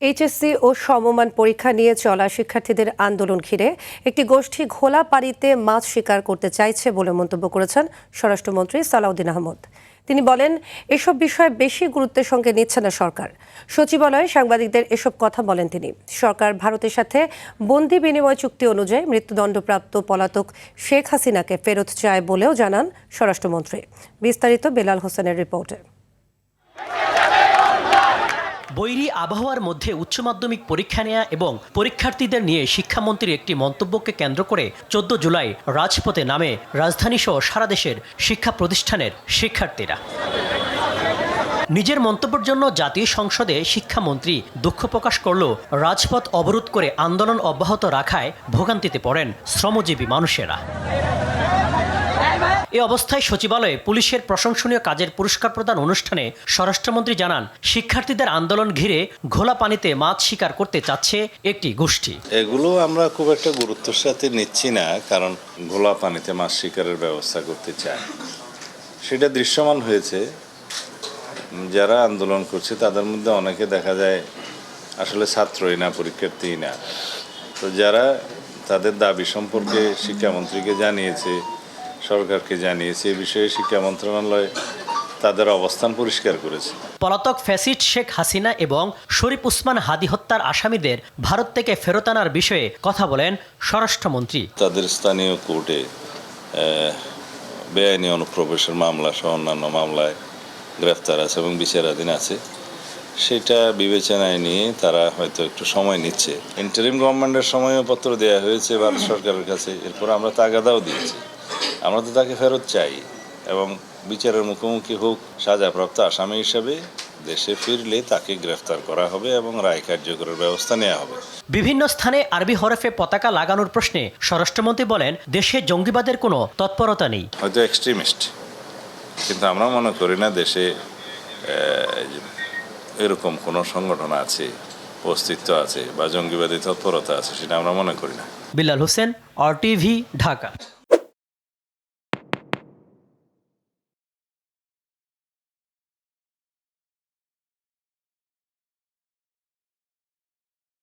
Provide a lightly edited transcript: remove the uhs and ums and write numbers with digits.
HSC ও সমমান পরীক্ষা নিয়ে চলা শিক্ষার্থীদের আন্দোলন ঘিরে একটি গোষ্ঠী ঘোলা পানিতে মাছ শিকার করতে চাইছে বলে মন্তব্য করেছেন স্বরাষ্ট্রমন্ত্রী সালাউদ্দিন আহমদ। তিনি বলেন, এসব বিষয় বেশি গুরুত্বের সঙ্গে নিচ্ছে না সরকার। সচিবালয়ে সাংবাদিকদের এসব কথা বলেন তিনি। সরকার ভারতের সাথে বন্দি বিনিময় চুক্তি অনুযায়ী মৃত্যুদণ্ডপ্রাপ্ত পলাতক শেখ হাসিনাকে ফেরত চায় বলেও জানান স্বরাষ্ট্রমন্ত্রী। বিস্তারিত বেলাল হোসেনের রিপোর্টে। বৈরী আবহাওয়ার মধ্যে উচ্চ মাধ্যমিক পরীক্ষা নেওয়া এবং পরীক্ষার্থীদের নিয়ে শিক্ষামন্ত্রীর একটি মন্তব্যকে কেন্দ্র করে 14 জুলাই রাজপথে নামে রাজধানীসহ সারা দেশের শিক্ষা প্রতিষ্ঠানের শিক্ষার্থীরা। নিজের মন্তব্যের জন্য জাতীয় সংসদে শিক্ষামন্ত্রী দুঃখ প্রকাশ করলেও রাজপথ অবরোধ করে আন্দোলন অব্যাহত রাখায় ভোগান্তিতে পড়েন শ্রমজীবী মানুষেরা। এ অবস্থায় সচিবালয়ে পুলিশের প্রশংসনীয় কাজের পুরস্কার প্রদান অনুষ্ঠানে স্বরাষ্ট্রমন্ত্রী জানান, শিক্ষার্থীদের আন্দোলন ঘিরে ঘোলা পানিতে মাছ শিকার করতে চাচ্ছে একটি গোষ্ঠী। এগুলো আমরা খুব একটা গুরুত্বের সাথে নিচ্ছি না, কারণ ঘোলা পানিতে মাছ শিকারের ব্যবস্থা করতে চায়। সেটা দৃশ্যমান হয়েছে। যারা আন্দোলন করছে তাদের মধ্যে অনেকে দেখা যায় আসলে ছাত্রই না, পরীক্ষার্থী না। তো যারা তাদের দাবি সম্পর্কে শিক্ষামন্ত্রীকে জানিয়েছে, সরকারকে জানিয়েছে, এ বিষয়ে শিক্ষা মন্ত্রণালয় তাদের অবস্থান পরিষ্কার করেছে। পলাতক ফ্যাসিস্ট শেখ হাসিনা এবং শরীফ উসমান হাদি হত্যার আসামিদের ভারত থেকে ফেরত আনার বিষয়ে কথা বলেন স্বরাষ্ট্রমন্ত্রী। তাদের স্থানীয় কোর্টে বেআইনি অনুপ্রবেশের মামলা সহ অন্যান্য মামলায় গ্রেফতার আছে এবং বিচারাধীন আছে। সেটা বিবেচনায় নিয়ে তারা হয়তো একটু সময় নিচ্ছে। ইন্টারিম গভর্নমেন্টের সময়ও পত্র দেওয়া হয়েছে ভারত সরকারের কাছে। এরপর আমরা তাগাদাও দিয়েছি। আমরা তো তাকে ফেরত চাই এবং বিচারের মুখোমুখি হোক। সাজাপ্রাপ্ত আসামি হিসেবে দেশে ফিরলে তাকে গ্রেফতার করা হবে এবং রায় কার্যকরের ব্যবস্থা নেওয়া হবে। বিভিন্ন স্থানে আরবি হরফে পতাকা লাগানোর প্রশ্নে স্বরাষ্ট্রমন্ত্রী বলেন, দেশে জঙ্গিবাদের কোনো তৎপরতা নেই। হয়তো এক্সট্রিমিস্ট, কিন্তু আমরা মনে করি না দেশে এরকম কোনো সংগঠন আছে, অস্তিত্ব আছে বা জঙ্গিবাদী তৎপরতা আছে, সেটা আমরা মনে করি না। বিলাল হোসেন, RTV, ঢাকা।